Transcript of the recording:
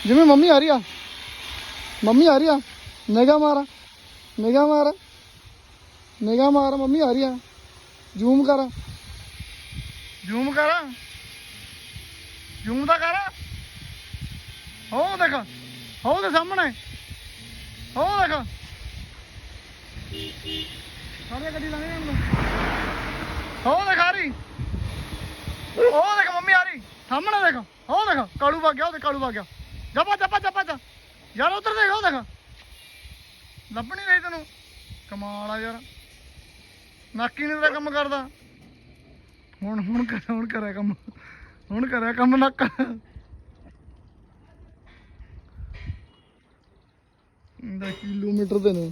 ਜਿਵੇਂ ਮੰਮੀ ਆ ਰਹੀ ਆ, ਮੰਮੀ ਆ ਰਹੀ ਆ, ਨਿਗਾਹ ਮਾਰ, ਨਿਗਾਹ ਮਾਰ, ਨਿਗਾਹ ਮਾਰ, ਮੰਮੀ ਆ ਰਹੀ ਆ, ਜ਼ੂਮ ਕਰ, ਜ਼ੂਮ ਕਰ, ਜ਼ੂਮ ਤਾਂ ਕਰ, ਹੋ ਦੇਖ, ਹੋ ਦੇ ਸਾਹਮਣੇ, ਹੋ ਦੇਖ, ਸਾਰੇ ਗੱਡੀ ਲੰਘ ਜਾਂਦੇ, ਹੋ ਦੇਖ ਆ ਰਹੀ, ਉਹ ਦੇਖ ਮੰਮੀ ਆ ਰਹੀ ਸਾਹਮਣੇ ਦੇਖ, ਉਹ ਦੇਖ ਕਾਲੂ ਵਗ ਗਿਆ, ਉਹਦੇ ਕਾਲੂ ਵਗ ਗਿਆ, ਜਪਾ ਜਪਾ ਜਪਾ ਜਾ ਯਾਰ, ਉਧਰ ਦੇਖ, ਉਹ ਦੇਖ ਲੱਭਣੀ ਨਹੀਂ ਤੈਨੂੰ, ਕਮਾਲ ਆ ਯਾਰ, ਨਾਕੀ ਨੇ ਤੇਰਾ ਕੰਮ ਕਰਦਾ, ਹੁਣ ਕਰਿਆ ਕੰਮ, ਹੁਣ ਕਰਿਆ ਕੰਮ ਨੱਕ, ਕਿਲੋਮੀਟਰ ਤੇ ਨੇ।